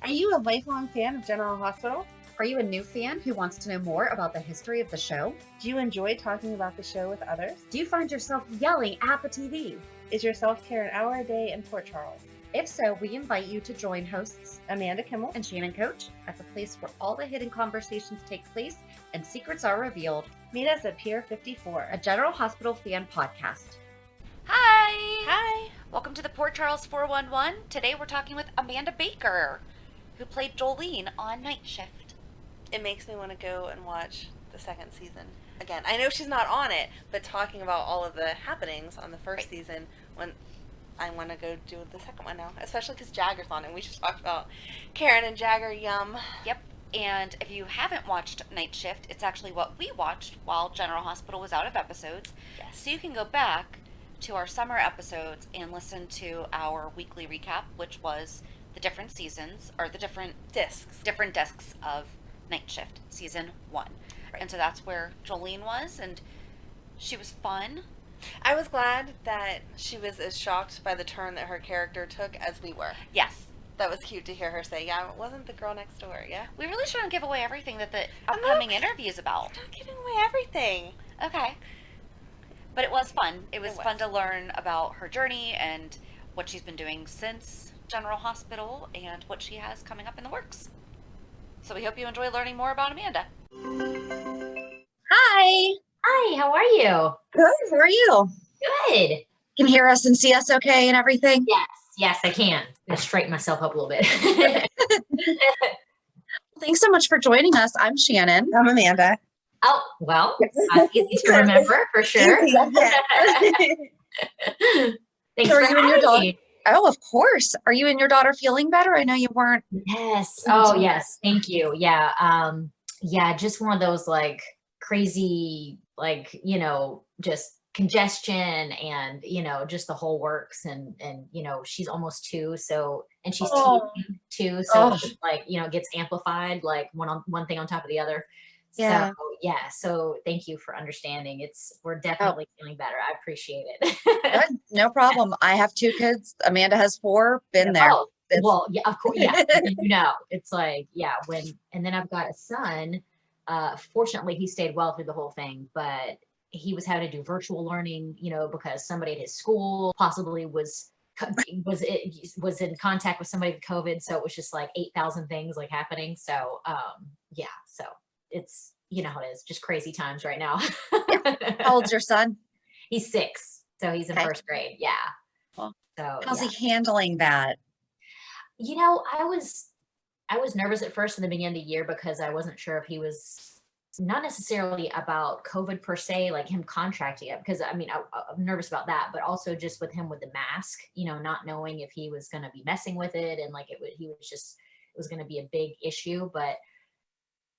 Are you a lifelong fan of General Hospital? Are you a new fan who wants to know more about the history of the show? Do you enjoy talking about the show with others? Do you find yourself yelling at the TV? Is your self-care an hour a day in Port Charles? If so, we invite you to join hosts Amanda Kimmel and Shannon Coach at the place where all the hidden conversations take place and secrets are revealed. Meet us at Pier 54, A General Hospital fan podcast. Hi! Hi! Welcome to the Port Charles 411. Today we're talking with Amanda Baker, who played Jolene on Night Shift. It makes me want to go and watch the second season again. I know she's not on it, but talking about all of the happenings on the first season, when I want to go do the second one now, especially because Jagger's on it. We just talked about Karen and Jagger. Yum. Yep. And if you haven't watched Night Shift, it's actually what we watched while General Hospital was out of episodes. Yes. So you can go back to our summer episodes and listen to our weekly recap, which was the different seasons, or the different discs of Night Shift season 1. Right. And so that's where Jolene was, and she was fun. I was glad that she was as shocked by the turn that her character took as we were. Yes. That was cute to hear her say, yeah, it wasn't the girl next door, yeah? We really shouldn't give away everything that the upcoming interview is about. I'm not giving away everything. Okay. But it was fun. It was It was. fun to learn about her journey and what she's been doing since General Hospital and what she has coming up in the works. So we hope you enjoy learning more about Amanda. Hi! Hi, how are you? Good, how are you? Good. Can you hear us and see us okay and everything? Yes, I can. I'm going to straighten myself up a little bit. Thanks so much for joining us. I'm Shannon. I'm Amanda. Oh, well, easy to remember for sure. Thanks So are for you and your having daughter? me. Oh, of course. Are you and your daughter feeling better? I know you weren't. Yes. Oh, yes. Thank you. Yeah. Yeah, just one of those like crazy, like, just congestion and, just the whole works and, she's almost 2. So, and she's teething too. So it's just like, it gets amplified, like one thing on top of the other. Yeah. So, yeah. So thank you for understanding. We're definitely feeling better. I appreciate it. Good. No problem. I have 2 kids. Amanda has 4. Been there. Oh, well, yeah, of course. Yeah. It's like, yeah, and then I've got a son. Fortunately he stayed well through the whole thing, but he was having to do virtual learning, because somebody at his school possibly was in contact with somebody with COVID. So it was just like 8,000 things like happening. So, yeah, so it's, how it is, just crazy times right now. How old's your son? He's 6. So he's in first grade. Yeah. Well, so how's he handling that? I was nervous at first in the beginning of the year because I wasn't sure if he was not necessarily about COVID per se, like him contracting it, because I'm nervous about that, but also just with him with the mask, not knowing if he was going to be messing with it and like it was going to be a big issue. But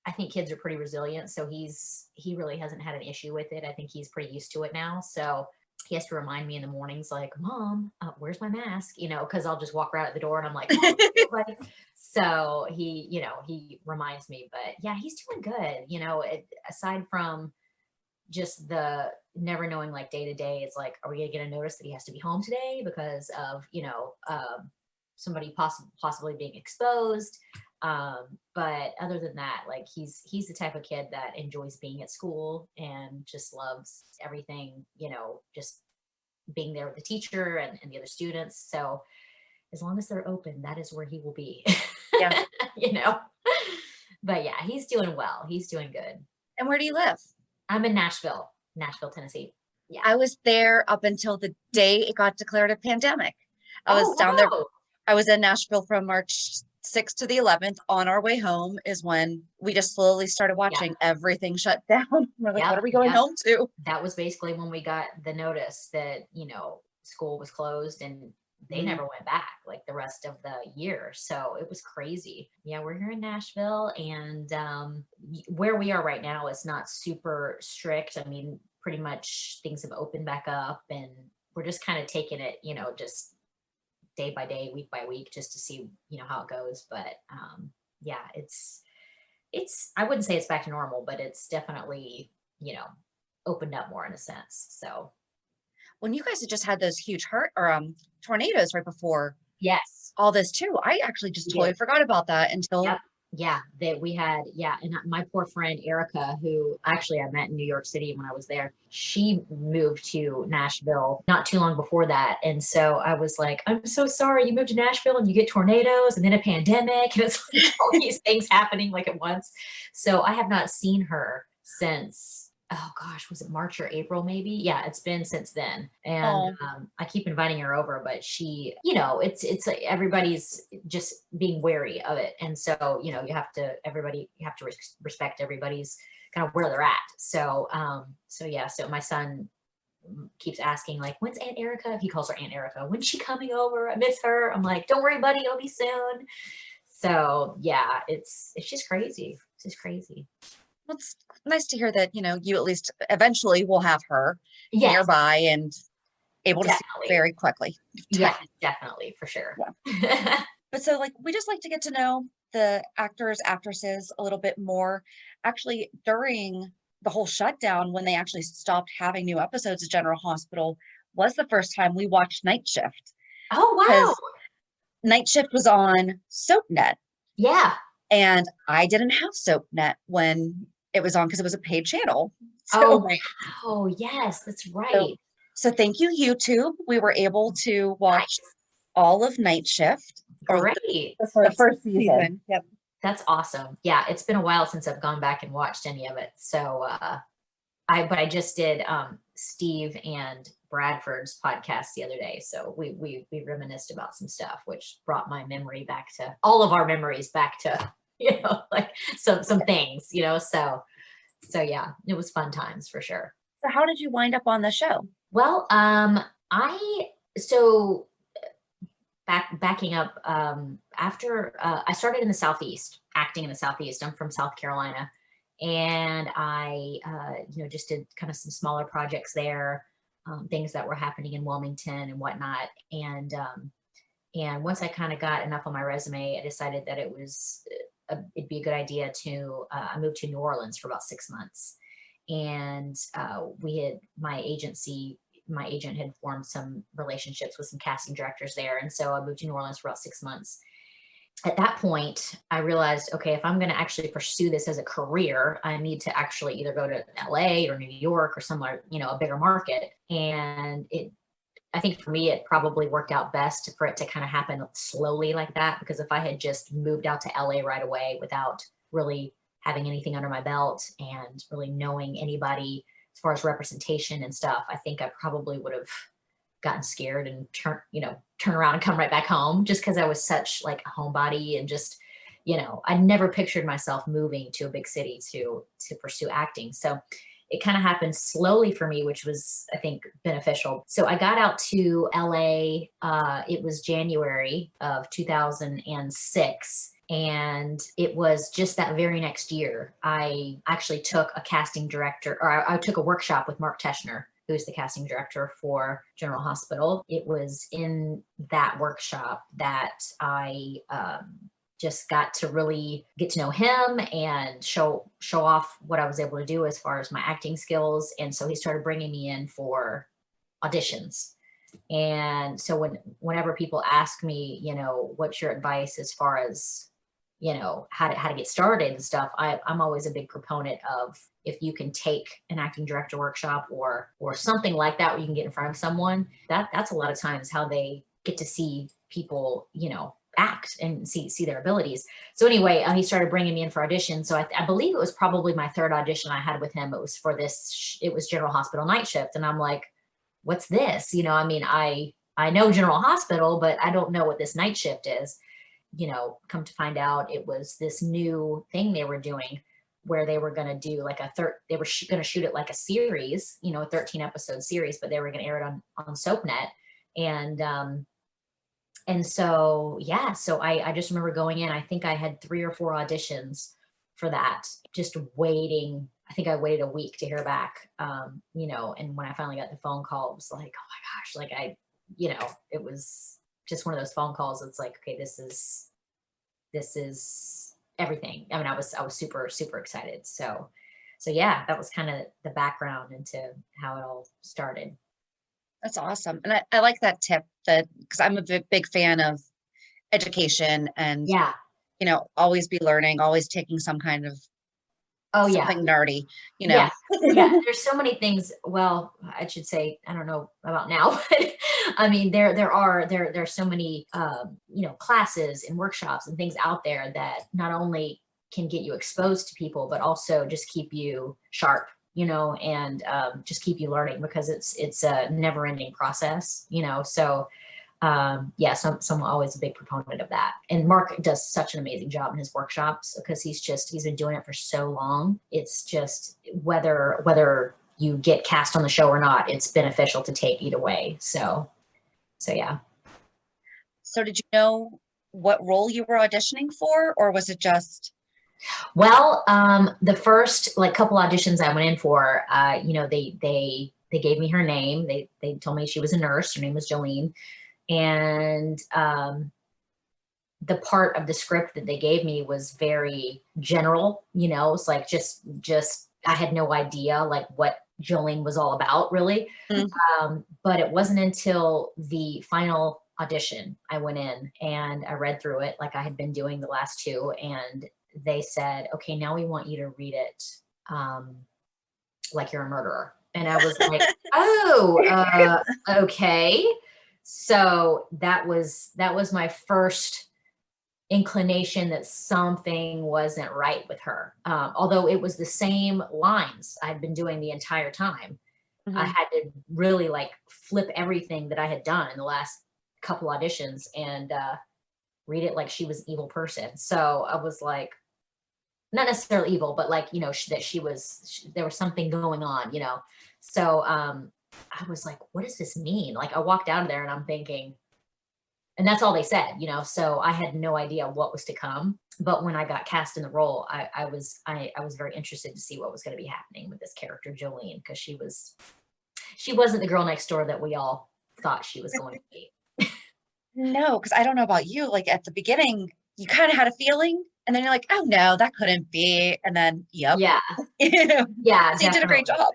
I think kids are pretty resilient. So he really hasn't had an issue with it. I think he's pretty used to it now. So he has to remind me in the mornings, like, Mom, where's my mask? Because I'll just walk right out the door and I'm like, so he reminds me, but yeah, he's doing good. Aside from just the never knowing like day to day, it's like, are we going to get a notice that he has to be home today because of, somebody possibly being exposed? But other than that, like he's the type of kid that enjoys being at school and just loves everything, just being there with the teacher and the other students. So as long as they're open, that is where he will be. Yeah. But yeah, he's doing well. He's doing good. And where do you live? I'm in Nashville, Tennessee. Yeah. I was there up until the day it got declared a pandemic. I was down there. I was in Nashville from March 6th to the 11th. On our way home is when we just slowly started watching everything shut down. We're like, what are we going home to? That was basically when we got the notice that, school was closed and they never went back like the rest of the year. So it was crazy. Yeah, we're here in Nashville and where we are right now is not super strict. I mean, pretty much things have opened back up and we're just kind of taking it, just day by day, week by week, just to see, how it goes. But yeah, it's, I wouldn't say it's back to normal, but it's definitely, opened up more in a sense. So When you guys had just had those huge tornadoes right before yes, all this too. I actually just We totally did. forgot about that until Yep. Yeah, that we had, yeah, and my poor friend Erica, who actually I met in New York City when I was there, she moved to Nashville not too long before that. And so I was like, I'm so sorry you moved to Nashville and you get tornadoes and then a pandemic and it's like all these things happening like at once. So I have not seen her since, oh gosh, was it March or April maybe? Yeah, it's been since then. And I keep inviting her over, but she, it's like everybody's just being wary of it. And so, you have to respect everybody's kind of where they're at. So, so my son keeps asking like, when's Aunt Erica? He calls her Aunt Erica. When's she coming over? I miss her. I'm like, don't worry, buddy, it'll be soon. So yeah, it's just crazy. It's just crazy. Well, it's nice to hear that, you at least eventually will have her nearby and able to see her very quickly. Yeah, definitely, for sure. Yeah. But so we just like to get to know the actors, actresses a little bit more. Actually, during the whole shutdown, when they actually stopped having new episodes of General Hospital, was the first time we watched Night Shift. Oh, wow. Because Night Shift was on SoapNet. Yeah. And I didn't have SoapNet when it was on because it was a paid channel. So, oh, yes, that's right. So thank you, YouTube. We were able to watch all of Night Shift. Great. The first season. Yep. That's awesome. Yeah, it's been a while since I've gone back and watched any of it. So I just did Steve and Bradford's podcast the other day. So we reminisced about some stuff, which brought my memory back to all of our memories back to, some things, so yeah, it was fun times for sure. So how did you wind up on the show? Well, backing up, after I started in the Southeast, acting in the Southeast. I'm from South Carolina, and I, just did kind of some smaller projects there, things that were happening in Wilmington and whatnot. And once I kind of got enough on my resume, I decided that it'd be a good idea to, I moved to New Orleans for about 6 months, and my agent had formed some relationships with some casting directors there. And so I moved to New Orleans for about 6 months. At that point, I realized, okay, if I'm going to actually pursue this as a career, I need to actually either go to LA or New York or somewhere, a bigger market. And I think for me, it probably worked out best for it to kind of happen slowly like that, because if I had just moved out to LA right away without really having anything under my belt and really knowing anybody as far as representation and stuff, I think I probably would have gotten scared and turn around and come right back home, just because I was such like a homebody and just, I never pictured myself moving to a big city to pursue acting. So it kind of happened slowly for me, which was, I think, beneficial. So I got out to LA, it was January of 2006. And it was just that very next year, I actually took a casting director, or I took a workshop with Mark Teschner, who's the casting director for General Hospital. It was in that workshop that I just got to really get to know him and show off what I was able to do as far as my acting skills. And so he started bringing me in for auditions. And so whenever people ask me, what's your advice as far as, how to get started and stuff, I'm always a big proponent of, if you can take an acting director workshop or something like that, where you can get in front of someone, that's a lot of times how they get to see people, act and see their abilities. So anyway, he started bringing me in for auditions. So I believe it was probably my third audition I had with him. It was for it was General Hospital Night Shift. And I'm like, what's this? I know General Hospital, but I don't know what this night shift is. Come to find out, it was this new thing they were doing where they were going to do like they were going to shoot it like a series, a 13 episode series, but they were going to air it on SoapNet. And so, yeah, so I just remember going in, I think I had 3 or 4 auditions for that, just waiting. I think I waited a week to hear back, and when I finally got the phone call, it was like, oh my gosh, like it was just one of those phone calls. It's like, okay, this is everything. I mean, I was super, super excited. So yeah, that was kind of the background into how it all started. That's awesome. And I like that tip, that because I'm a big fan of education and, Yeah. always be learning, always taking some kind of Oh yeah. something nerdy, Yeah. Yeah. There's so many things. Well, I should say, I don't know about now, but I mean, there's so many, classes and workshops and things out there that not only can get you exposed to people, but also just keep you sharp, and just keep you learning, because it's a never ending process, so yeah, so I'm always a big proponent of that. And Mark does such an amazing job in his workshops, because he's been doing it for so long. It's just whether you get cast on the show or not, it's beneficial to take either way. So yeah. So did you know what role you were auditioning for, or was it just? Well, the first couple auditions I went in for, they gave me her name. They told me she was a nurse. Her name was Jolene. And the part of the script that they gave me was very general, it's like just I had no idea what Jolene was all about, really. But it wasn't until the final audition I went in and I read through it like I had been doing the last two, and they said, okay, now we want you to read it like you're a murderer. And I was like, oh, okay. So that was my first inclination that something wasn't right with her. Although it was the same lines I'd been doing the entire time. I had to really flip everything that I had done in the last couple auditions and read it like she was an evil person. So I was like, not necessarily evil, but that there was something going on, So I was like, what does this mean? I walked out of there and I'm thinking, and that's all they said, so I had no idea what was to come. But when I got cast in the role, I was very interested to see what was going to be happening with this character, Jolene, because she wasn't the girl next door that we all thought she was going to be. No, because I don't know about you. At the beginning, you kind of had a feeling, and then you're like, oh no, that couldn't be. And then, yep. Yeah. Yeah. They did a great job.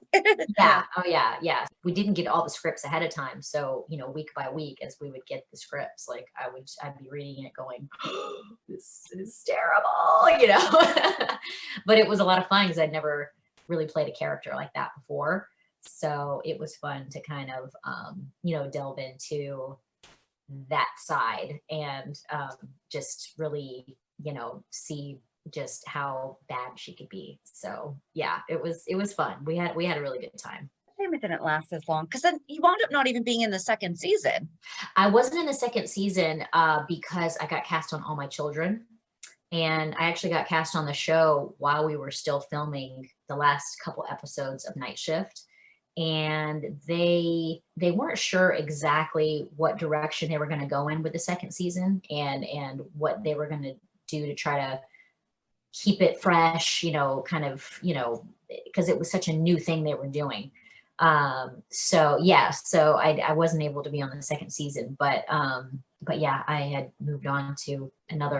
Yeah. Oh yeah. Yeah. We didn't get all the scripts ahead of time. So, week by week, as we would get the scripts, I'd be reading it going, oh, this is terrible, but it was a lot of fun because I'd never really played a character like that before. So it was fun to kind of, delve into that side and just really, see just how bad she could be. So yeah, it was fun. We had a really good time. Shame it didn't last as long, because then you wound up not even being in the second season. I wasn't in the second season because I got cast on All My Children, and I actually got cast on the show while we were still filming the last couple episodes of Night Shift. And they weren't sure exactly what direction they were going to go in with the second season and what they were going to do to try to keep it fresh, because it was such a new thing they were doing. So I wasn't able to be on the second season, but yeah, I had moved on to another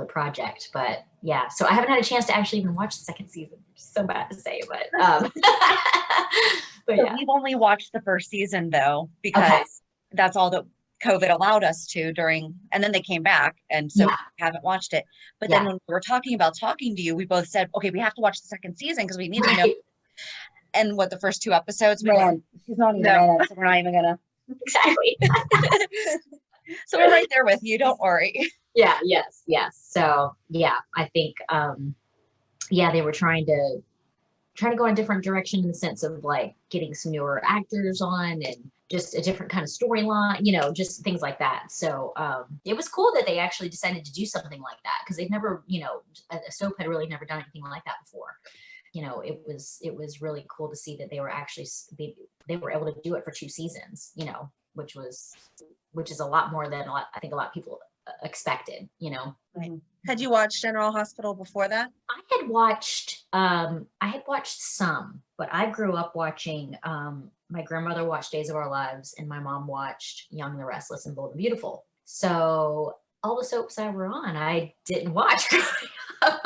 project. But yeah, so I haven't had a chance to actually even watch the second season, which is so bad to say, but but so yeah. we've only watched the first season though, because that's all that COVID allowed us to and then they came back, and so we haven't watched it. But then when we were talking to you, we both said, okay, we have to watch the second season because we need to know. And what the first two episodes, she's not even in it, so we're not even gonna. Exactly. So we're right there with you. Don't worry. Yeah. Yes. So yeah, I think they were trying to go in a different direction in the sense of getting some newer actors on and just a different kind of storyline, just things like that. So it was cool that they actually decided to do something like that, because they've never, a soap had really never done anything like that before. It was really cool to see that they were actually they were able to do it for 2 seasons, which is a lot more than I think a lot of people expected. Right. Had you watched General Hospital before that? I had watched some, but I grew up watching, my grandmother watched Days of Our Lives and my mom watched Young and the Restless and Bold and Beautiful. So all the soaps I were on, I didn't watch growing up.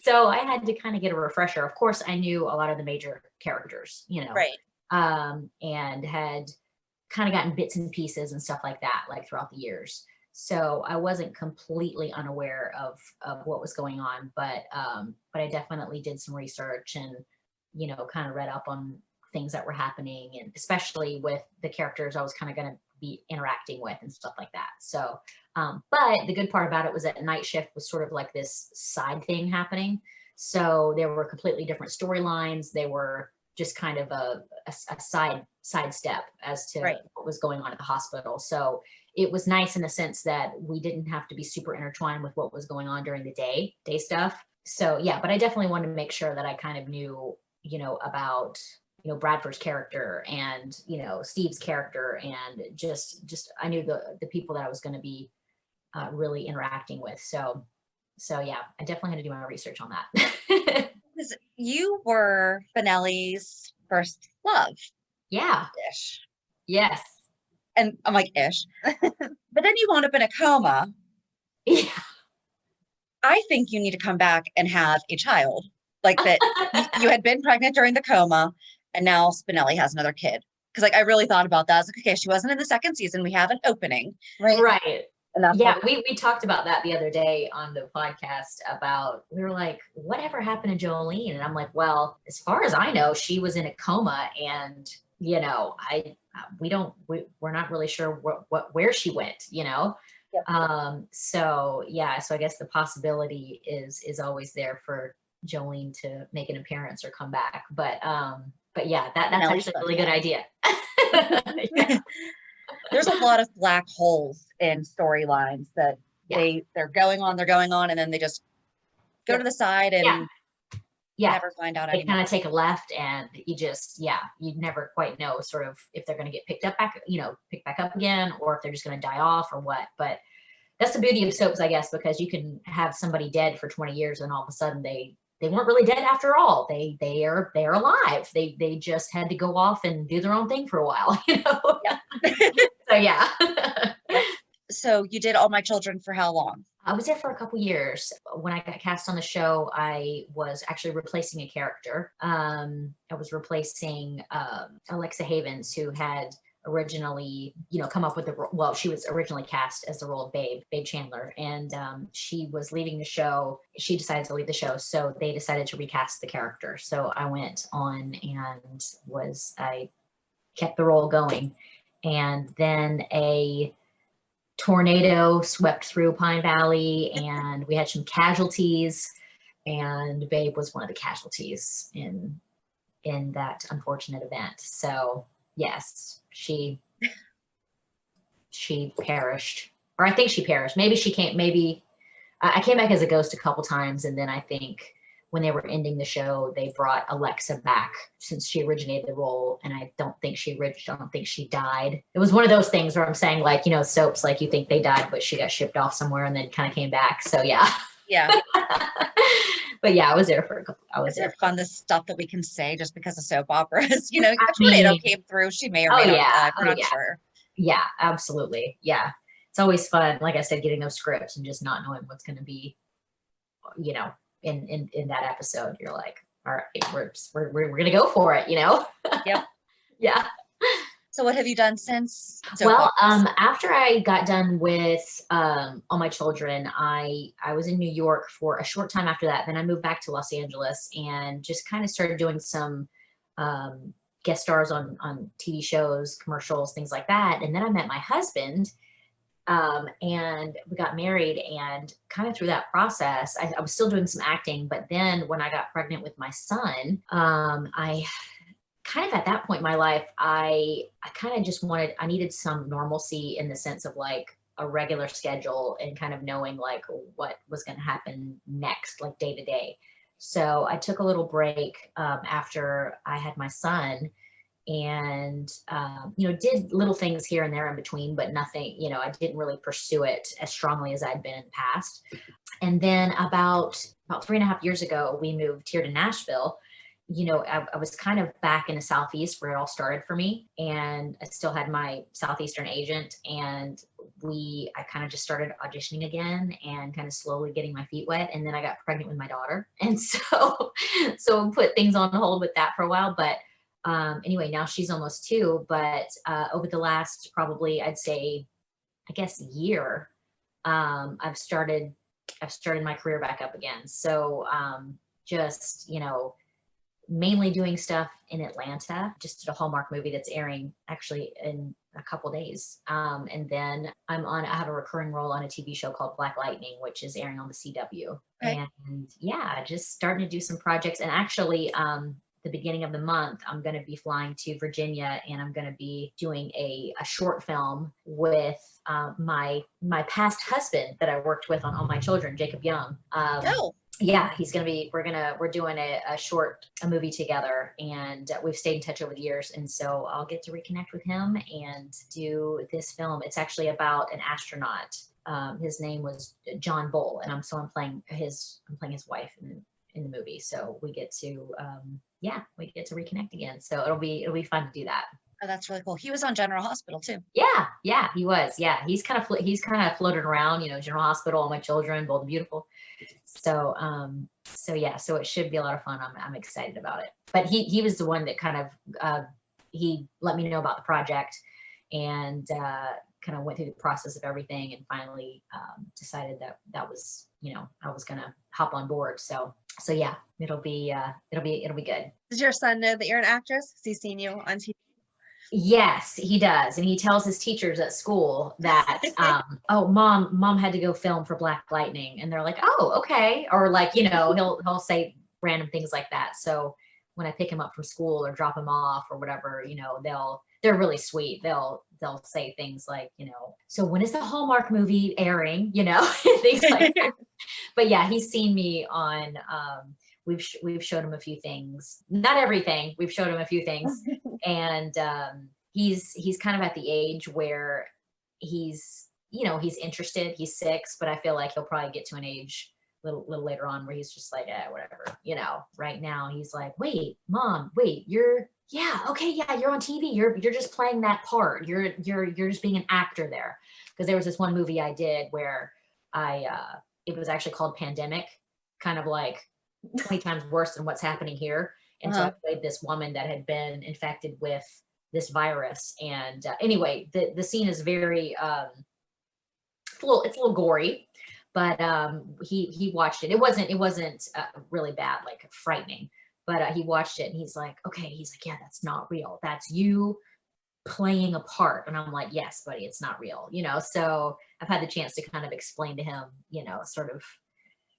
So I had to kind of get a refresher. Of course, I knew a lot of the major characters, Right. And had kind of gotten bits and pieces and stuff like that, throughout the years. So I wasn't completely unaware of what was going on, but I definitely did some research and, you know, kind of read up on things that were happening, and especially with the characters I was kind of going to be interacting with and stuff like that. So, but the good part about it was that Night Shift was sort of like this side thing happening. So there were completely different storylines. They were just kind of a sidestep as to what was going on at the hospital. So it was nice in the sense that we didn't have to be super intertwined with what was going on during the day stuff. So yeah, but I definitely wanted to make sure that I kind of knew, you know, about, you know, Bradford's character and, you know, Steve's character, and just I knew the people that I was going to be really interacting with. So yeah, I definitely had to do my research on that. Because you were Spinelli's first love. Yeah. Ish. Yes. And I'm like, ish. But then you wound up in a coma. Yeah. I think you need to come back and have a child. Like that you had been pregnant during the coma, and now Spinelli has another kid. Because like I really thought about that. I was like, okay, she wasn't in the second season. We have an opening. Right. And that's yeah, we talked about that the other day on the podcast about, we were like, whatever happened to Jolene? And I'm like, well, as far as I know, she was in a coma, and, you know, we're not really sure where she went, you know? Yep. So yeah, so I guess the possibility is always there for Jolene to make an appearance or come back. But yeah, that's actually a really good idea. Yeah. There's a lot of black holes in storylines that they're going on, and then they just go to the side and never find out they kind of take a left, and you just you never quite know sort of if they're going to get picked back up again, or if they're just going to die off or what. But that's the beauty of soaps, I guess, because you can have somebody dead for 20 years and all of a sudden they weren't really dead after all. They're alive. They just had to go off and do their own thing for a while, you know? So yeah. So you did All My Children for how long? I was there for a couple years. When I got cast on the show, I was actually replacing a character. I was replacing Alexa Havens, who had originally, come up with she was originally cast as the role of Babe Chandler, and she was leaving the show. She decided to leave the show, so they decided to recast the character. So I went on and I kept the role going, and then a tornado swept through Pine Valley, and we had some casualties, and Babe was one of the casualties in that unfortunate event. So yes, she perished, or I think she perished. Maybe I came back as a ghost a couple times, and then I think when they were ending the show, they brought Alexa back since she originated the role, and I don't think she died. It was one of those things where I'm saying, like, soaps, like you think they died, but she got shipped off somewhere and then kind of came back. So yeah. But yeah, I was there for a couple. It's fun, the stuff that we can say just because of soap operas. A tornado came through. She may or may not die. We're not sure. Yeah, absolutely. Yeah, it's always fun. Like I said, getting those scripts and just not knowing what's going to be, in that episode. You're like, all right, we're going to go for it. Yep. Yeah. So what have you done since? After I got done with All My Children, I was in New York for a short time after that. Then I moved back to Los Angeles and just kind of started doing some guest stars on TV shows, commercials, things like that. And then I met my husband, and we got married. And kind of through that process, I was still doing some acting. But then when I got pregnant with my son, I kind of at that point in my life, I kind of just I needed some normalcy in the sense of like a regular schedule and kind of knowing like what was going to happen next, like day to day. So I took a little break after I had my son, and, did little things here and there in between, but nothing, I didn't really pursue it as strongly as I'd been in the past. And then about 3.5 years ago, we moved here to Nashville. I was kind of back in the Southeast where it all started for me, and I still had my Southeastern agent, and I kind of just started auditioning again and kind of slowly getting my feet wet. And then I got pregnant with my daughter. And so put things on hold with that for a while. But anyway, now she's almost 2, but over the last probably, I'd say, I guess, year, I've started my career back up again. So just, mainly doing stuff in Atlanta. Just did a Hallmark movie that's airing actually in a couple days. And then I have a recurring role on a TV show called Black Lightning, which is airing on the CW. Okay. And yeah, just starting to do some projects. And actually, the beginning of the month, I'm going to be flying to Virginia, and I'm going to be doing a short film with my past husband that I worked with on All My Children, Jacob Young. Oh, Yeah, we're doing a movie together, and we've stayed in touch over the years. And so I'll get to reconnect with him and do this film. It's actually about an astronaut. His name was John Bull, and I'm playing his wife in the movie. So we get to reconnect again. So it'll be fun to do that. Oh, that's really cool. He was on General Hospital too. Yeah, he was. Yeah, he's kind of floated around, General Hospital, All My Children, Bold and Beautiful. So so it should be a lot of fun. I'm excited about it. But he was the one that kind of he let me know about the project, and kind of went through the process of everything, and finally decided that was, I was gonna hop on board. So yeah, it'll be good. does your son know that you're an actress? Has he seen you on TV? Yes, he does. And he tells his teachers at school that, oh, mom had to go film for Black Lightning. And they're like, oh, okay. Or like, he'll say random things like that. So when I pick him up from school or drop him off or whatever, they're really sweet. They'll say things like, so when is the Hallmark movie airing? Things like that. But yeah, he's seen me on, we've showed him a few things, not everything. We've showed him a few things, and he's kind of at the age where he's interested. He's 6, but I feel like he'll probably get to an age little later on where he's just like, whatever. Right now he's like, wait, mom, you're on TV. You're just playing that part. You're just being an actor there. Because there was this one movie I did where it was actually called Pandemic, kind of like 20 times worse than what's happening here. And so I played this woman that had been infected with this virus. And anyway, the scene is very, it's a little gory, but he watched it. It wasn't really bad, like frightening, but he watched it and he's like, yeah, that's not real. That's you playing a part. And I'm like, yes, buddy, it's not real. So I've had the chance to kind of explain to him, sort of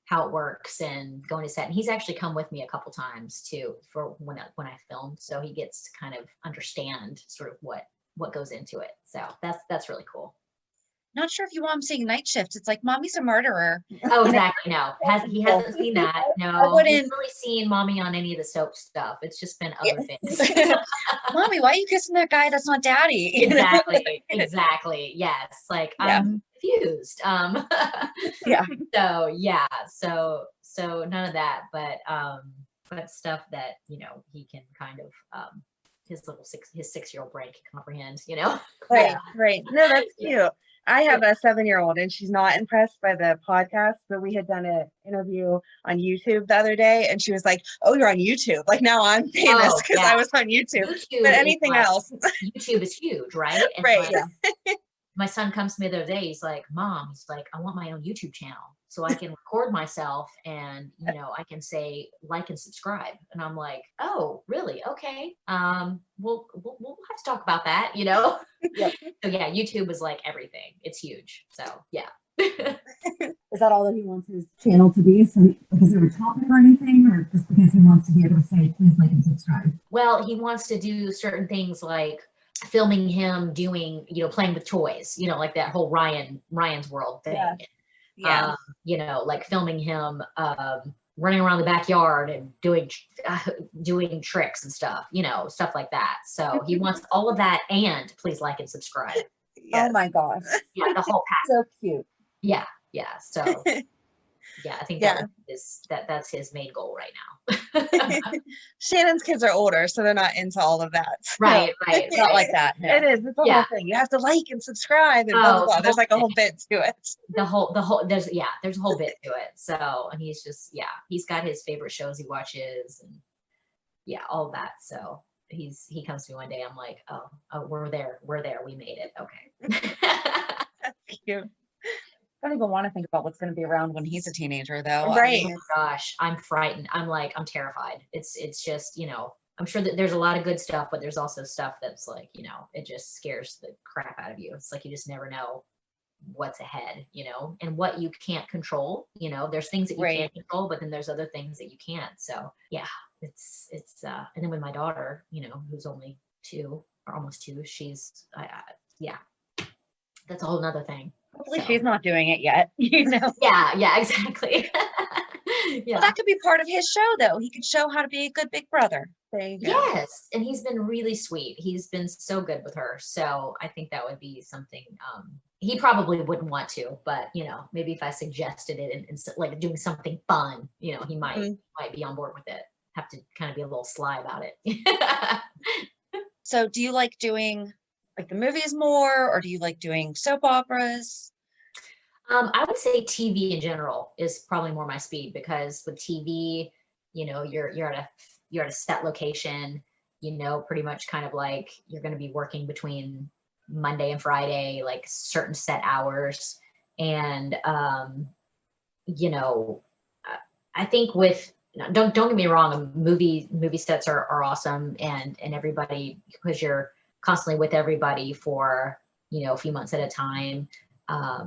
how it works and going to set. And he's actually come with me a couple times too for when I film. So he gets to kind of understand sort of what goes into it. So that's really cool. Not sure if you want him seeing Night Shift. It's like, Mommy's a murderer. Oh, exactly. No, he hasn't seen that. No, I wouldn't he's really seen Mommy on any of the soap stuff. It's just been other things. Mommy, why are you kissing that guy that's not daddy? Exactly. Yes. Like, Yeah. I'm confused. Yeah. So yeah. So none of that, but stuff that, he can kind of, his 6-year-old brain can comprehend, Right. No, that's cute. I have a 7-year-old and she's not impressed by the podcast, but we had done an interview on YouTube the other day and she was like, oh, you're on YouTube. Like now I'm famous because I was on YouTube. But anything else. YouTube is huge, right? And right. My son comes to me the other day. He's like, Mom, I want my own YouTube channel so I can record myself and, I can say like and subscribe. And I'm like, oh, really? Okay. We'll have to talk about that, Yep. So yeah, YouTube is like everything. It's huge. So yeah. Is that all that he wants his channel to be? So because there a topic or anything, or just because he wants to be able to say, please like and subscribe? Well, he wants to do certain things like filming him doing, playing with toys, like that whole Ryan's World thing. Yeah. Like filming him running around the backyard and doing tricks and stuff, stuff like that. So he wants all of that, and please like and subscribe. Yes. Oh my gosh. Yeah, the whole pack. So cute. Yeah. So yeah, I think that's his main goal right now. Shannon's kids are older, so they're not into all of that. So. Right. Not like that. No. It is. It's a whole thing. You have to like and subscribe and blah, blah, blah. There's like a whole bit to it. The whole there's a whole bit to it. So, and he's just, he's got his favorite shows he watches and all that. So he comes to me one day. I'm like, oh, we're there. We made it. Okay. That's cute. I don't even want to think about what's going to be around when he's a teenager, though. Right. Oh my gosh, I'm frightened. I'm terrified. It's just, I'm sure that there's a lot of good stuff, but there's also stuff that's like, it just scares the crap out of you. It's like you just never know what's ahead, and what you can't control. There's things that you Right. can't control, but then there's other things that you can't. So yeah, it's and then with my daughter, who's only 2 or almost 2, she's yeah, that's a whole nother thing. Hopefully So. she's not doing it yet, Yeah, exactly. Well, that could be part of his show, though. He could show how to be a good big brother. There you go. Yes, and he's been really sweet. He's been so good with her. So I think that would be something he probably wouldn't want to, but maybe if I suggested it and like doing something fun, he might be on board with it. Have to kind of be a little sly about it. So do you like doing like the movies more, or do you like doing soap operas? I would say TV in general is probably more my speed, because with TV, you're at a set location, pretty much kind of like you're going to be working between Monday and Friday, like certain set hours. And, I think with, don't get me wrong, movie sets are awesome, and everybody, because you're constantly with everybody for, a few months at a time.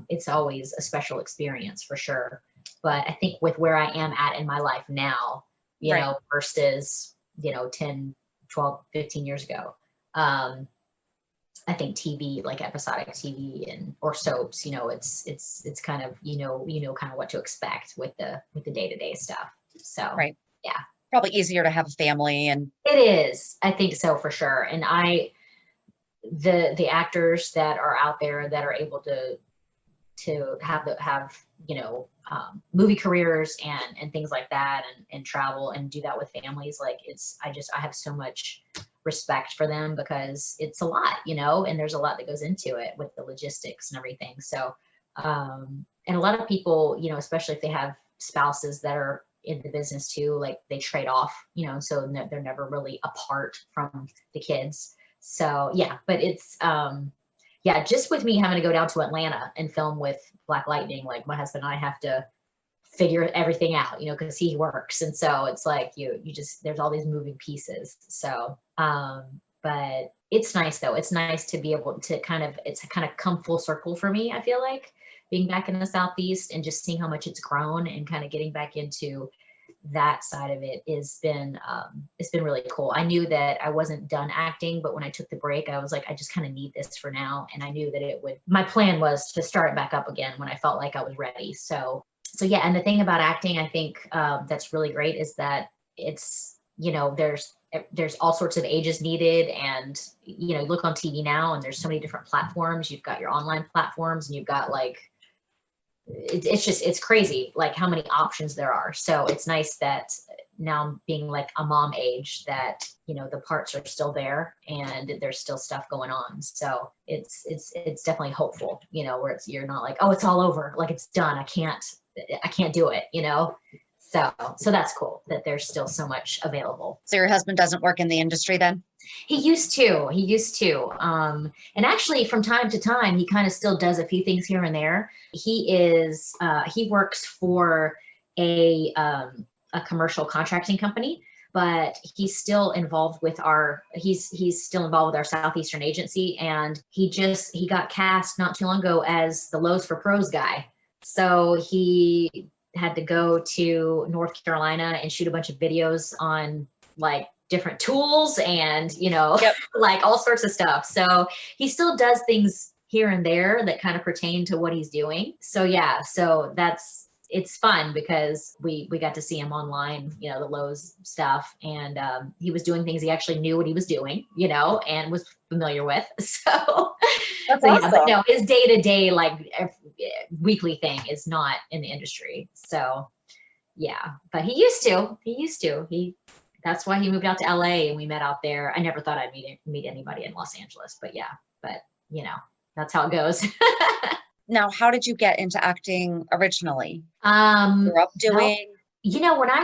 It's always a special experience for sure. But I think with where I am at in my life now, Right. versus, 10, 12, 15 years ago, I think TV, like episodic TV or soaps, it's kind of, kind of what to expect with the day-to-day stuff. So, Right. Yeah. Probably easier to have a family and It is. I think so for sure. And the actors that are out there that are able to have movie careers and things like that, and travel and do that with families, like I have so much respect for them, because it's a lot, and there's a lot that goes into it with the logistics and everything. So and a lot of people, especially if they have spouses that are in the business too, like they trade off, so they're never really apart from the kids. So yeah, but it's just with me having to go down to Atlanta and film with Black Lightning, like my husband and I have to figure everything out, because he works. And so it's like, you just, there's all these moving pieces. So, but it's nice though. It's nice to be able to kind of come full circle for me. I feel like being back in the Southeast and just seeing how much it's grown and kind of getting back into that side of it it's been really cool. I knew that I wasn't done acting, but when I took the break, I was like, I just kind of need this for now. And I knew that my plan was to start it back up again when I felt like I was ready. So yeah. And the thing about acting, I think that's really great is that it's, there's all sorts of ages needed. And, you look on TV now and there's so many different platforms. You've got your online platforms and you've got like, it's crazy like how many options there are. So it's nice that now being like a mom age that, the parts are still there and there's still stuff going on. So it's definitely hopeful, where you're not like, oh, it's all over. Like it's done. I can't do it, So that's cool that there's still so much available. So your husband doesn't work in the industry then? He used to. And actually from time to time, he kind of still does a few things here and there. He works for a commercial contracting company, but he's still involved with he's still involved with our Southeastern agency. And he got cast not too long ago as the Lowe's for Pros guy. So he had to go to North Carolina and shoot a bunch of videos on like different tools and, Yep. like all sorts of stuff. So he still does things here and there that kind of pertain to what he's doing. So yeah, so it's fun because we got to see him online, the Lowe's stuff. And he was doing things he actually knew what he was doing, and was familiar with. So, That's so awesome. yeah, but no, his day-to-day, like weekly thing is not in the industry. So yeah, but he used to. That's why he moved out to LA and we met out there. I never thought I'd meet anybody in Los Angeles, but yeah, that's how it goes. Now, how did you get into acting originally? You Grew up doing? when I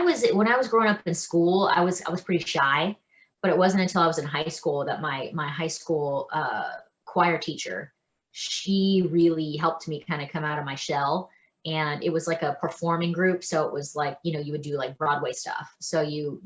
was growing up in school, I was pretty shy, but it wasn't until I was in high school that my high school choir teacher, she really helped me kind of come out of my shell. And it was like a performing group. So it was like, you know, you would do like Broadway stuff. So you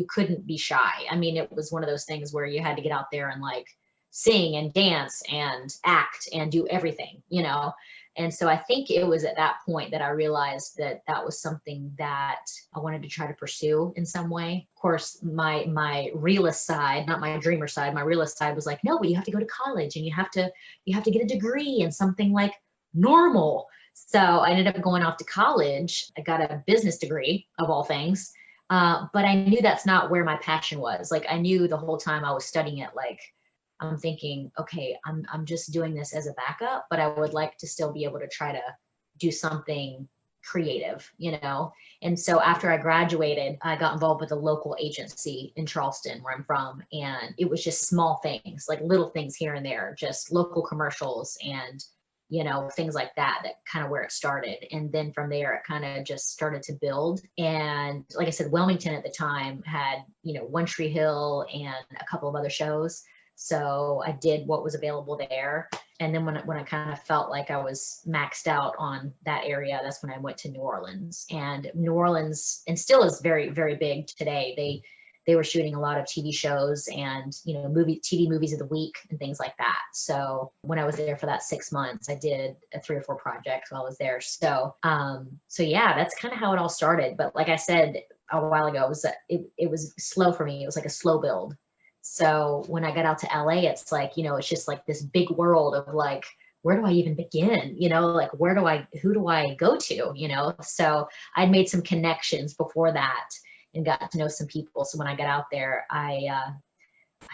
couldn't be shy. I mean, it was one of those things where you had to get out there and like sing and dance and act and do everything, you know? And so I think it was at that point that I realized that that was something that I wanted to try to pursue in some way. Of course, my realist side, not my dreamer side, my realist side was like, no, but you have to go to college and you have to get a degree in something like normal. So I ended up going off to college. I got a business degree of all things. But I knew that's not where my passion was. Like I knew the whole time I was studying it, like I'm thinking, okay, I'm just doing this as a backup, but I would like to still be able to try to do something creative, you know? And so after I graduated, I got involved with a local agency in Charleston, where I'm from. And it was just small things, like little things here and there, just local commercials and, you know, things like that kind of where it started. And then from there, it kind of just started to build. And like I said, Wilmington at the time had, you know, One Tree Hill and a couple of other shows. So I did what was available there. And then when I kind of felt like I was maxed out on that area, that's when I went to New Orleans. And New Orleans, and still is very, very big today. They were shooting a lot of TV shows and, you know, TV movies of the week and things like that. So when I was there for that 6 months, I did 3 or 4 projects while I was there. So, so yeah, that's kind of how it all started. But like I said a while ago, it was slow for me. It was like a slow build. So when I got out to LA, it's like, you know, it's just like this big world of like, where do I even begin? You know, like who do I go to? You know, so I'd made some connections before that and got to know some people. So when I got out there, I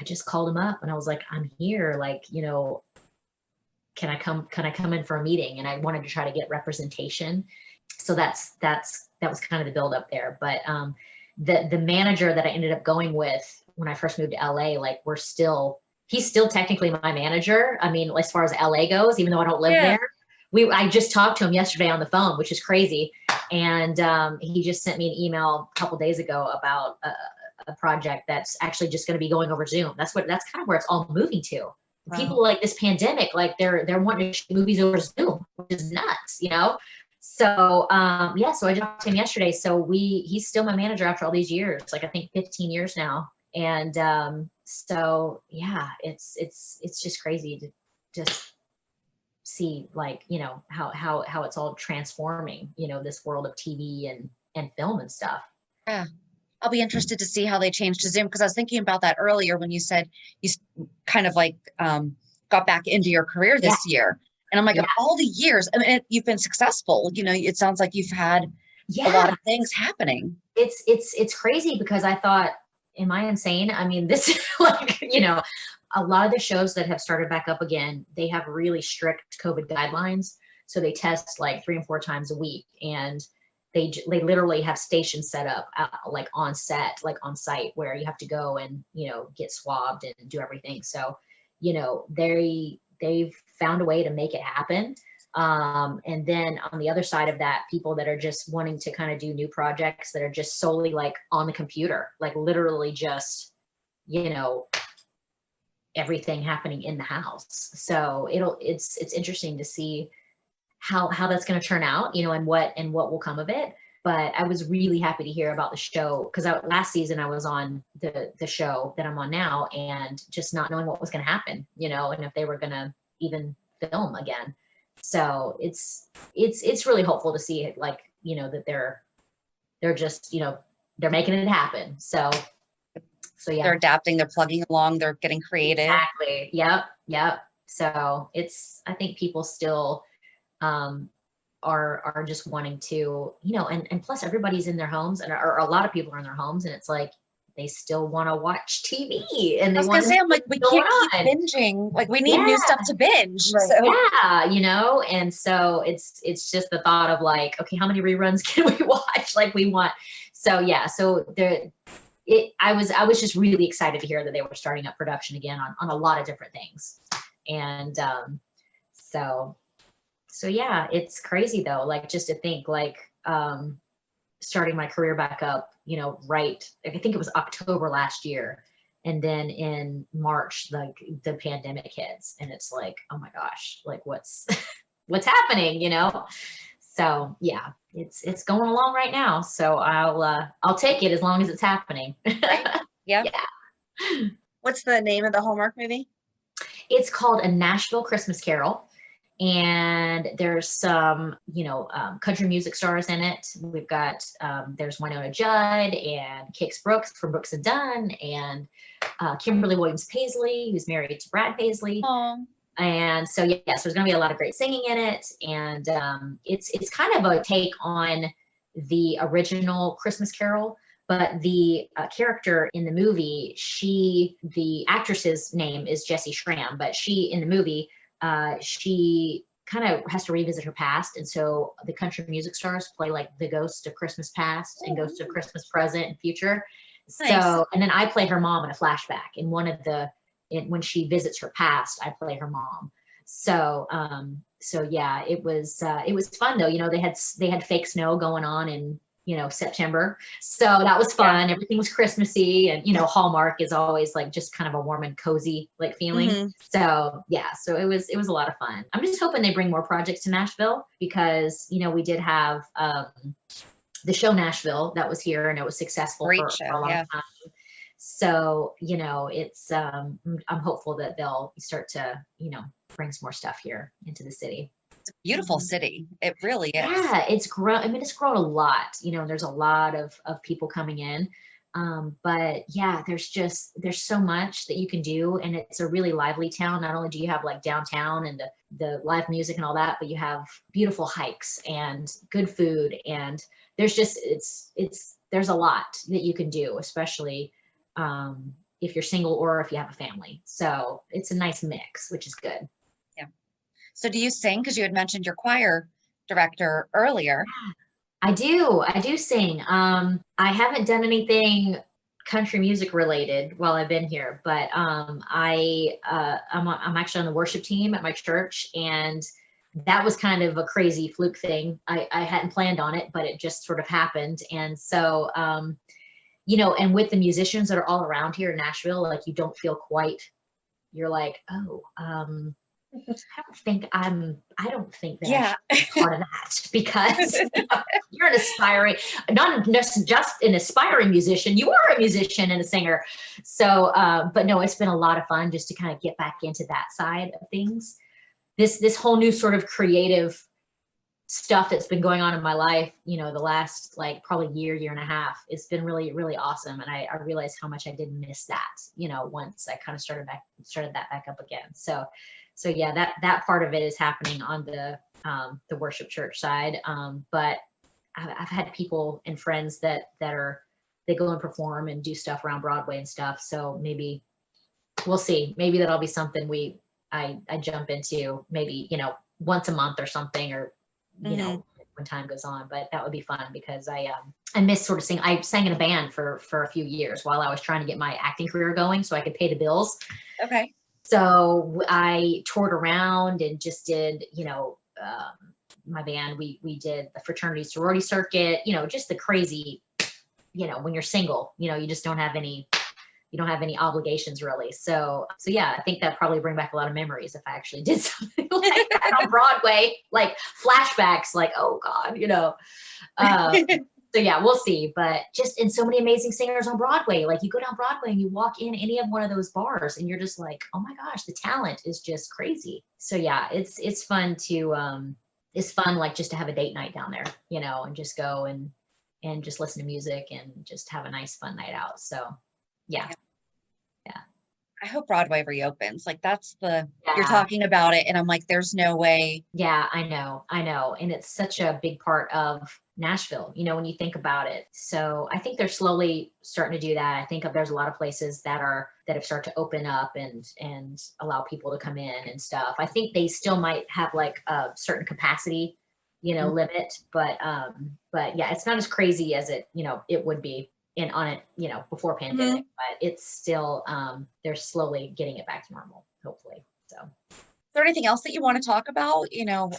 just called them up and I was like, I'm here. Like, you know, can I come in for a meeting? And I wanted to try to get representation. So that was kind of the build up there. But the manager that I ended up going with when I first moved to LA, like he's still technically my manager. I mean, as far as LA goes, even though I don't live there. I just talked to him yesterday on the phone, which is crazy. And he just sent me an email a couple days ago about a project that's actually just going to be going over Zoom. That's kind of where it's all moving to. Wow. People like this pandemic, like they're wanting to shoot movies over Zoom, which is nuts, you know? So yeah, so I talked to him yesterday. So he's still my manager after all these years, like I think 15 years now. And so yeah, it's just crazy to just see, like, you know, how it's all transforming, you know, this world of TV and film and stuff. Yeah. I'll be interested to see how they change to Zoom, because I was thinking about that earlier when you said you kind of like got back into your career this year. And I'm like, of all the years, I mean, you've been successful, you know, it sounds like you've had a lot of things happening. It's crazy, because I thought, am I insane? I mean, this like, you know, a lot of the shows that have started back up again, they have really strict COVID guidelines. So they test like 3 and 4 times a week, and they literally have stations set up like on set, like on site, where you have to go and, you know, get swabbed and do everything. So, you know, they've found a way to make it happen. And then on the other side of that, people that are just wanting to kind of do new projects that are just solely like on the computer, like literally just, you know, everything happening in the house. So it's interesting to see how that's going to turn out, you know, and what will come of it. But I was really happy to hear about the show, because last season I was on the show that I'm on now, and just not knowing what was going to happen, you know, and if they were going to even film again. So it's really hopeful to see it, like, you know, that they're just, you know, they're making it happen. So yeah. They're adapting, they're plugging along, they're getting creative. Exactly. Yep. So I think people still are just wanting to, you know, and plus everybody's in their homes, or a lot of people are in their homes, and it's like they still want to watch TV, and they want to say, I'm like, we can't keep binging. Like, we need new stuff to binge. Right. So. Yeah, you know, and so it's just the thought of like, okay, how many reruns can we watch? Like, we want. So yeah, so I was just really excited to hear that they were starting up production again on a lot of different things, and so yeah, it's crazy though. Like, just to think, like, starting my career back up, you know, right, I think it was October last year. And then in March, like the pandemic hits, and it's like, oh my gosh, like what's what's happening, you know? So yeah, it's going along right now. So I'll take it as long as it's happening. Yeah. Yeah. What's the name of the Hallmark movie? It's called A Nashville Christmas Carol. And there's some, country music stars in it. We've got, there's Winona Judd and Kix Brooks from Brooks and Dunn, and Kimberly Williams Paisley, who's married to Brad Paisley. Aww. And so, yes, there's going to be a lot of great singing in it. And it's kind of a take on the original Christmas Carol. But the character in the movie, the actress's name is Jessie Schramm, but she, in the movie, she kind of has to revisit her past. And so the country music stars play like the ghost of Christmas past and ghost of Christmas present and future. Nice. So, and then I play her mom in a flashback. In when she visits her past, I play her mom. So, yeah, it was fun though. They had fake snow going on in, September. So that was fun. Yeah. Everything was Christmassy, and, Hallmark is always like just kind of a warm and cozy like feeling. Mm-hmm. So yeah, so it was a lot of fun. I'm just hoping they bring more projects to Nashville, because, we did have, the show Nashville that was here, and it was successful for a long time. So, it's, I'm hopeful that they'll start to, bring some more stuff here into the city. It's a beautiful city. It really is. Yeah, it's grown. I mean, it's grown a lot, there's a lot of people coming in. But yeah, there's so much that you can do. And it's a really lively town. Not only do you have like downtown and the live music and all that, but you have beautiful hikes and good food. And there's just, there's a lot that you can do, especially, if you're single or if you have a family. So it's a nice mix, which is good. Yeah. So do you sing? Because you had mentioned your choir director earlier. I do sing. I haven't done anything country music related while I've been here, but I'm actually on the worship team at my church, and that was kind of a crazy fluke thing. I hadn't planned on it, but it just sort of happened. And so, and with the musicians that are all around here in Nashville, like you're like, oh, I don't think that I'm part of that, because you're not just an aspiring musician, you are a musician and a singer. So, but no, it's been a lot of fun just to kind of get back into that side of things. This whole new sort of creative stuff that's been going on in my life, the last like probably year and a half, it's been really, really awesome. And I realized how much I did miss that, once I kind of started that back up again. So yeah, that part of it is happening on the worship church side. But I've had people and friends that they go and perform and do stuff around Broadway and stuff. So maybe we'll see. Maybe that'll be something I jump into, maybe, once a month or something, or, when time goes on. But that would be fun, because I miss sort of singing. I sang in a band for a few years while I was trying to get my acting career going so I could pay the bills. Okay. So I toured around and just did, my band, we did the fraternity sorority circuit, just the crazy, when you're single, you just don't have any obligations really. So yeah, I think that probably bring back a lot of memories if I actually did something like that on Broadway, like flashbacks, like, oh God, So yeah, we'll see. But just in so many amazing singers on Broadway, like you go down Broadway and you walk in any of one of those bars and you're just like, oh my gosh, the talent is just crazy. So yeah, it's fun like just to have a date night down there, and just go and just listen to music and just have a nice fun night out. So yeah. I hope Broadway reopens. Like you're talking about it, and I'm like, there's no way. Yeah, I know. And it's such a big part of Nashville, when you think about it. So I think they're slowly starting to do that. I think there's a lot of places that have started to open up and allow people to come in and stuff. I think they still might have like a certain capacity, limit, but yeah, it's not as crazy as it would be before pandemic, but it's still, they're slowly getting it back to normal, hopefully. So is there anything else that you want to talk about?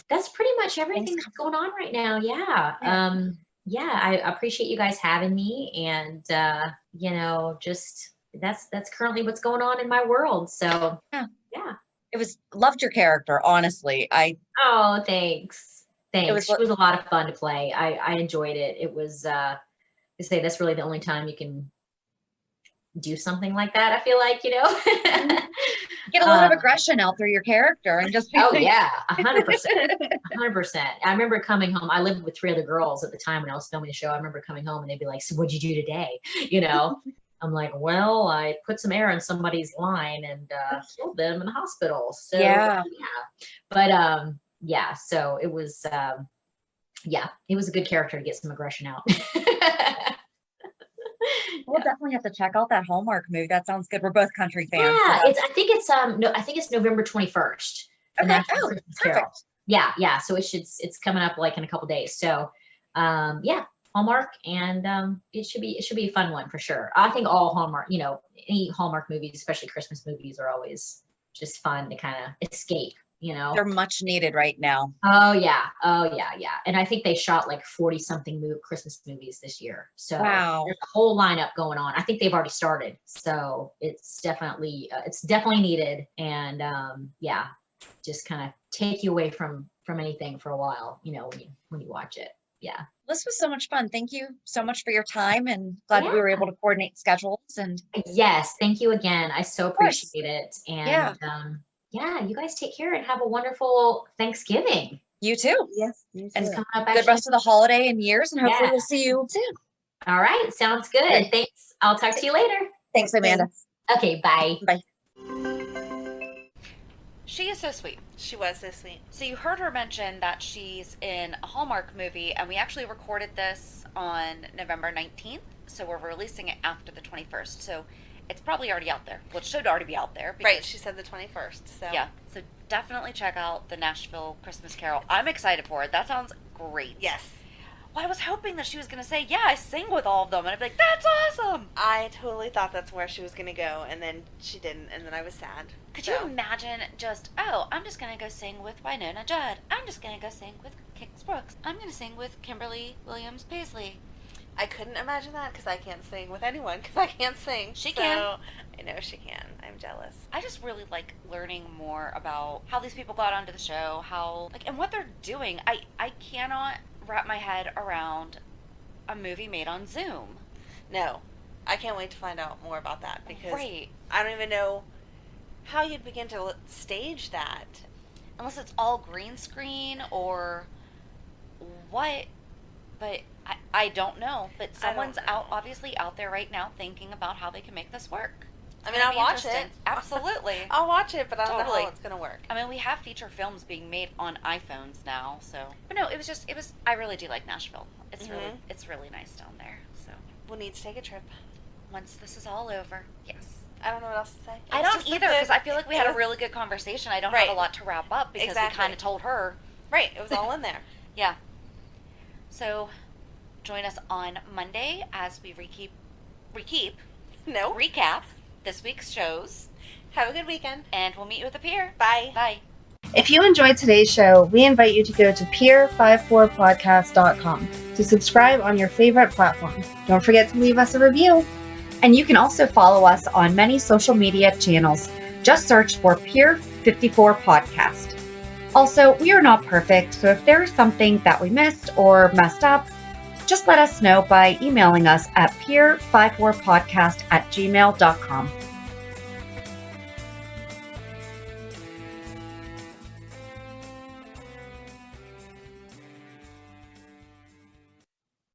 That's pretty much everything that's going on right now. Yeah. I appreciate you guys having me, and, just that's currently what's going on in my world. So yeah. Loved your character, honestly. Oh, thanks. It She was a lot of fun to play. I enjoyed it. It was to say that's really the only time you can do something like that. I feel like, get a lot of aggression out through your character and just be oh yeah, 100%. 100%. I remember coming home. I lived with 3 other girls at the time when I was filming the show. I remember coming home and they'd be like, so what'd you do today? I'm like, well, I put some air in somebody's line and killed them in the hospital. So yeah. But yeah, so it was it was a good character to get some aggression out. We'll definitely have to check out that Hallmark movie. That sounds good. We're both country fans. Yeah, I think it's November 21st. Okay. Oh, perfect. Yeah. So it's coming up like in a couple days. So Hallmark, and it should be a fun one for sure. I think all Hallmark, any Hallmark movies, especially Christmas movies, are always just fun to kind of escape. They're much needed right now. Oh yeah. And I think they shot like 40 something Christmas movies this year. So wow. There's a whole lineup going on. I think they've already started. So it's definitely needed. And just kind of take you away from anything for a while, when you watch it. Yeah. This was so much fun. Thank you so much for your time, and glad we were able to coordinate schedules. And yes, thank you again. I so appreciate it. And you guys take care and have a wonderful Thanksgiving. You too. Yes. You too. And coming up good rest of the holiday and years, and hopefully we'll see you soon. All right. Sounds good. Okay. Thanks. I'll talk to you later. Thanks, Amanda. Okay. Bye. Bye. She is so sweet. She was so sweet. So you heard her mention that she's in a Hallmark movie, and we actually recorded this on November 19th, so we're releasing it after the 21st. So it's probably already out there. Well, it should already be out there. Right, she said the 21st. So yeah, so definitely check out the Nashville Christmas Carol. I'm excited for it. That sounds great. Yes. Well, I was hoping that she was going to say, yeah, I sing with all of them, and I'd be like, that's awesome. I totally thought that's where she was going to go, and then she didn't, and then I was sad. Could you imagine just, I'm just going to go sing with Winona Judd. I'm just going to go sing with Kix Brooks. I'm going to sing with Kimberly Williams Paisley. I couldn't imagine that because I can't sing with anyone because I can't sing. She can. I know she can. I'm jealous. I just really like learning more about how these people got onto the show, and what they're doing. I cannot wrap my head around a movie made on Zoom. No. I can't wait to find out more about that because right. I don't even know how you'd begin to stage that. Unless it's all green screen or what, but I don't know. But someone's obviously out there right now thinking about how they can make this work. I mean, I'll watch it. Absolutely. I'll watch it, but I don't know Totally. how it's going to work. I mean, we have feature films being made on iPhones now, so. But no, I really do like Nashville. It's really nice down there, so. We'll need to take a trip. Once this is all over, yes. I don't know what else to say. I don't either, because I feel like we had a really good conversation. I don't have a lot to wrap up because we kind of told her. Right, it was all in there. Yeah. So, join us on Monday as we recap this week's shows. Have a good weekend. And we'll meet you at the pier. Bye. Bye. If you enjoyed today's show, we invite you to go to pier54podcast.com to subscribe on your favorite platform. Don't forget to leave us a review. And you can also follow us on many social media channels. Just search for Pier 54 Podcast. Also, we are not perfect, so if there is something that we missed or messed up, just let us know by emailing us at pier54podcast@gmail.com.